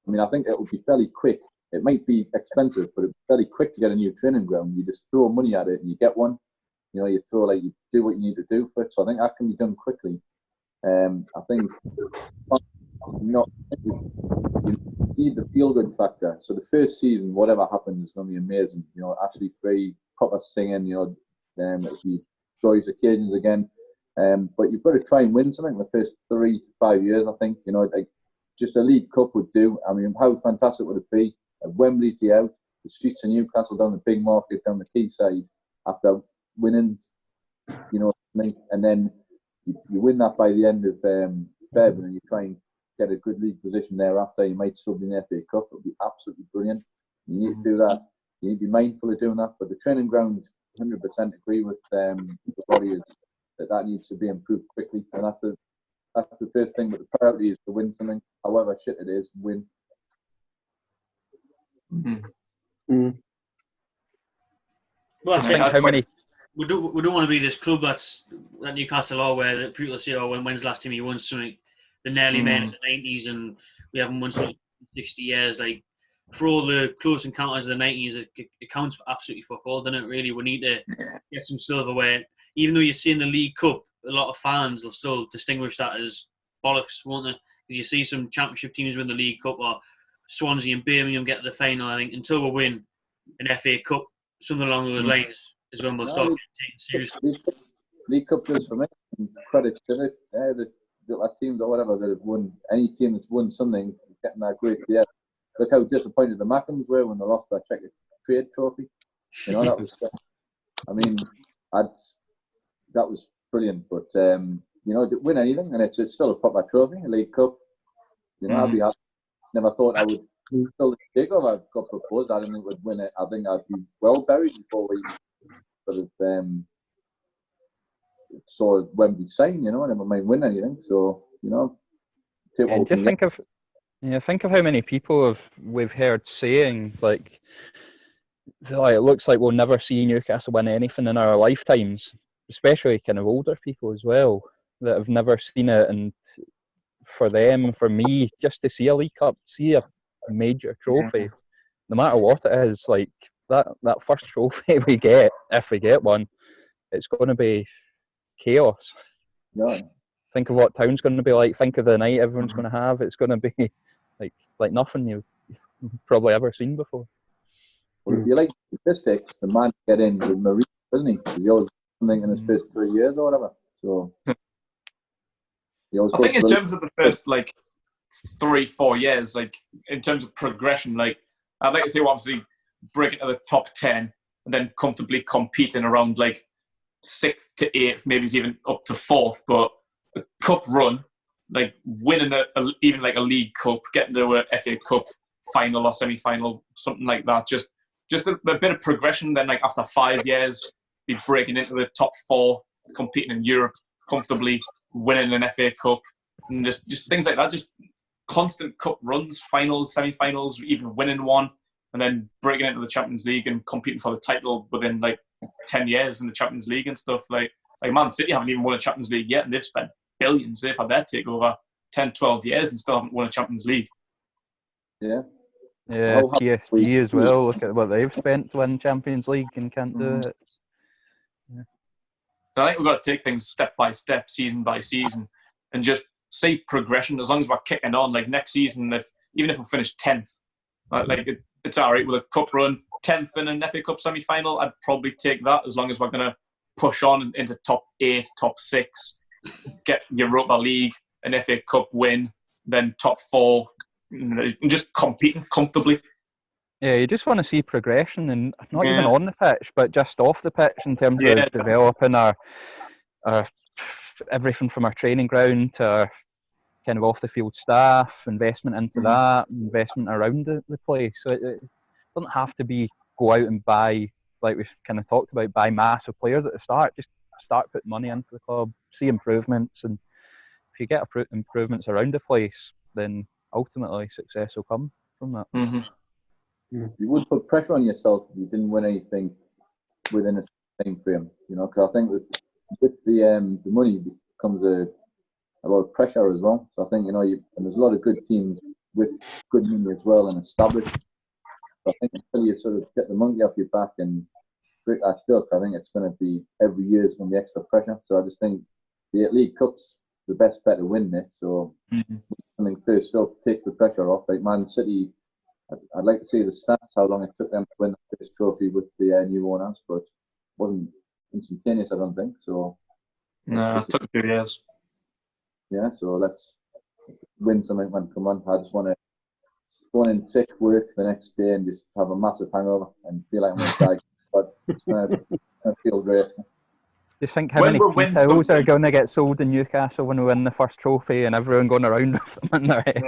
mean, I think it would be fairly quick. It might be expensive, but it's fairly quick to get a new training ground. You just throw money at it and you get one. You do what you need to do for it. So I think that can be done quickly. I think you need the feel-good factor. So the first season, whatever happens, is going to be amazing. Ashley Free, proper singing, if he joys occasions again. But you've got to try and win something in the first 3 to 5 years, I think. Like just a League Cup would do. I mean, how fantastic would it be? At Wembley to out, the streets of Newcastle, down the big market, down the quayside, after winning, you know, and then you win that by the end of Feb, and you try and get a good league position thereafter. You might sub in the FA Cup. It would be absolutely brilliant. You need to do that. You need to be mindful of doing that. But the training ground, 100% agree with the Warriors that needs to be improved quickly, and that's the first thing. But the priority is to win something, however shit it is, win. Well, I think how many. We don't want to be this club that Newcastle are, where people say, "Oh, when's the last time you won something?" The nearly men in the 90s, and we haven't won something in 60 years. Like, for all the close encounters of the 90s, it counts for absolutely fuck all, doesn't it? Really, we need to get some silverware. Even though you see in the League Cup, a lot of fans will still distinguish that as bollocks, won't they? Because you see some Championship teams win the League Cup, or Swansea and Birmingham get to the final. I think until we win an FA Cup, something along those lines, is when we'll start getting taken seriously. League Cup is for me. Credit to it. The teams or whatever that have won, any team that's won something, getting that great. Yeah, look how disappointed the Mackhams were when they lost that Czech trade trophy. You know, that was. I mean, that was brilliant. But you know, to win anything, and it's still a proper trophy, a League Cup. You know, I'd be happy. Never thought I would. Still, the Takeover got proposed. I didn't think we'd win it. I think I'd be well buried before we sort of saw Wembley sign. You know, I never mind win anything. So you know, and just think of how many people we've heard saying like it looks like we'll never see Newcastle win anything in our lifetimes, especially kind of older people as well that have never seen it. And for them, for me, just to see a League Cup, see a major trophy, no matter what it is, like that first trophy we get, if we get one, it's going to be chaos. Yeah. Think of what town's going to be like. Think of the night everyone's going to have. It's going to be like nothing you've probably ever seen before. Well, if you like statistics, the man get in with Marie, doesn't he? He always something in his first 3 years or whatever. So I think in terms of the first 3-4 years, like in terms of progression, like I'd like to say, obviously break into the top 10 and then comfortably competing around like 6th to 8th, maybe even up to 4th. But a cup run, like winning even like a League Cup, getting to a FA Cup final or semi-final, something like that. Just a bit of progression. Then like after 5 years, be breaking into the top 4, competing in Europe comfortably, winning an FA Cup, and just things like that. Just constant cup runs, finals, semi-finals, even winning one, and then breaking into the Champions League and competing for the title within like 10 years in the Champions League and stuff. Like Man City haven't even won a Champions League yet, and they've spent billions. They've had their takeover 10, 12 years and still haven't won a Champions League. Yeah. Yeah, PSG as well. Look at what they've spent to win Champions League and can't do it. Yeah. So I think we've got to take things step by step, season by season, and just see progression. As long as we're kicking on, like next season, even if we finish 10th, it's all right with a cup run. 10th in an FA Cup semi-final, I'd probably take that, as long as we're going to push on into top 8, top 6, get Europa League, an FA Cup win, then top 4, and just competing comfortably. Yeah, you just want to see progression, and not even on the pitch, but just off the pitch in terms of developing our everything from our training ground to our kind of off the field staff, investment into that, investment around the place. So it doesn't have to be go out and buy, like we've kind of talked about, buy massive players at the start. Just start putting money into the club, see improvements, and if you get improvements around the place, then ultimately success will come from that. Mm-hmm. You would put pressure on yourself if you didn't win anything within a time frame, you know, because I think with the money becomes a lot of pressure as well. So I think, you know, and there's a lot of good teams with good money as well and established. So I think until you sort of get the monkey off your back and break that duck, I think it's going to be every year is going to be extra pressure. So I just think the League Cup's the best bet to win it. So I think first up takes the pressure off. Like Man City, I'd like to see the stats, how long it took them to win the first trophy with the new owners, but it wasn't instantaneous, I don't think. So no, it took a few years. Yeah, so let's win something, man. Come on, I just want to go in sick work the next day and just have a massive hangover and feel like I'm going to die. But it's going to I feel great. Do you think how many tea towels are going to get sold in Newcastle when we win the first trophy and everyone going around with them in their head?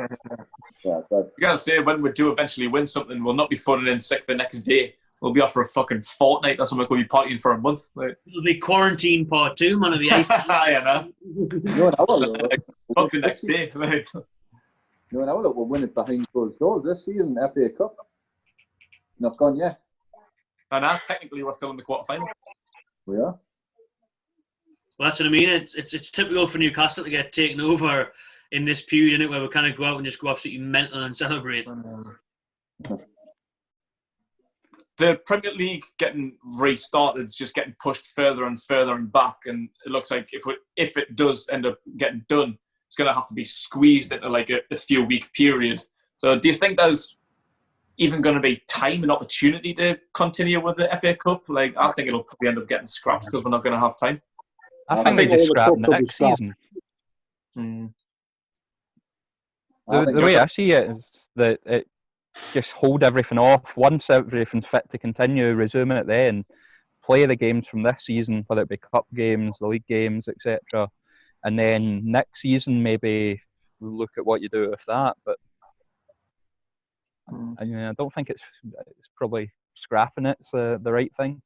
Yeah, I gotta say, when we do eventually win something, we'll not be phoning in sick the next day. We'll be off for a fucking fortnight or something. We'll be partying for a month. Like. It'll be quarantine part 2, man. It'll be ice. I know. Fuck the next day. Right. You know, look, we'll win it behind closed doors this season, FA Cup. Not gone yet. And now, technically, we're still in the quarterfinal. We are. Well, that's what I mean. It's typical for Newcastle to get taken over in this period, innit, where we kind of go out and just go absolutely mental and celebrate. The Premier League getting restarted is just getting pushed further and further and back, and it looks like if it does end up getting done, it's going to have to be squeezed into like a few week period. So, do you think there's even going to be time and opportunity to continue with the FA Cup? Like, I think it'll probably end up getting scrapped because we're not going to have time. I think they just scrap next season. The way I see it is that it just hold everything off. Once everything's fit to continue, resume it then. Play the games from this season, whether it be cup games, the league games, etc. And then next season, maybe look at what you do with that. But I don't think it's probably scrapping it's the right thing.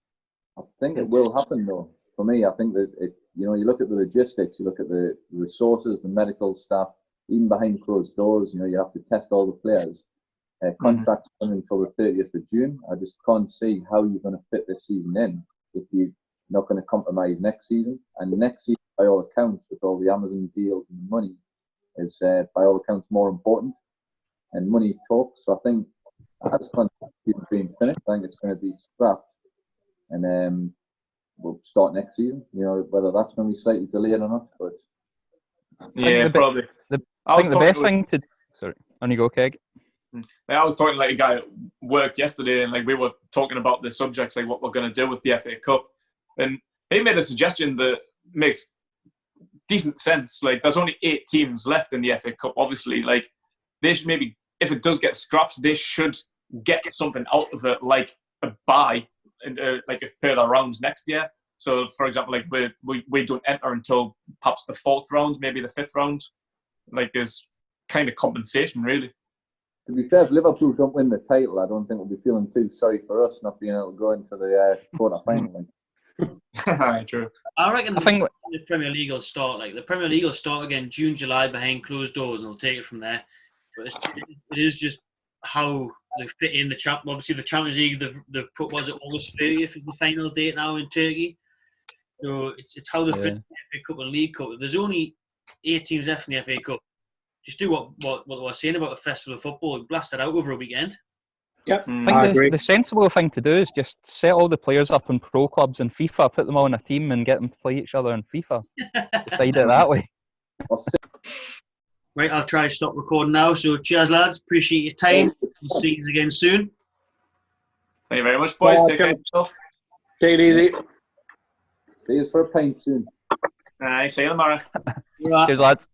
I think it will happen though. For me, I think that you look at the logistics, you look at the resources, the medical staff, even behind closed doors. You have to test all the players. Contracts run until the 30th of June. I just can't see how you're going to fit this season in if you're not going to compromise next season. And next season, by all accounts, with all the Amazon deals and the money, is by all accounts more important. And money talks. So I think as season being finished, I think it's going to be scrapped, and we'll start next season. Whether that's going to be slightly delayed or not, but probably. I think the best thing to sorry, on you go, Keg. I was talking like a guy at work yesterday, and like we were talking about the subject, like what we're going to do with the FA Cup, and he made a suggestion that makes decent sense. Like, there's only 8 teams left in the FA Cup. Obviously, like they should maybe, if it does get scrapped, they should get something out of it, like a bye, like a further round next year. So, for example, like we don't enter until perhaps the 4th round, maybe the 5th round. Like, there's kind of compensation, really. To be fair, if Liverpool don't win the title, I don't think we'll be feeling too sorry for us not being able to go into the quarter-final. True. I reckon the Premier League will start. Like, the Premier League will start again June, July behind closed doors, and they'll take it from there. But it is just how they fit in the champ. Obviously, the Champions League they've put, was it August 30th is the final date now in Turkey. So it's how they fit in the FA Cup and League Cup. There's only 8 teams left in the FA Cup. Just do what we're saying about a festival of football. Blast it out over a weekend. Yep, I think the sensible thing to do is just set all the players up in pro clubs in FIFA, put them all in a team and get them to play each other in FIFA. Decide it that way. Right, I'll try to stop recording now. So cheers, lads. Appreciate your time. We'll see you again soon. Thank you very much, boys. Take care of yourself. Take it easy. See you for a pint soon. See you tomorrow. Cheers, lads.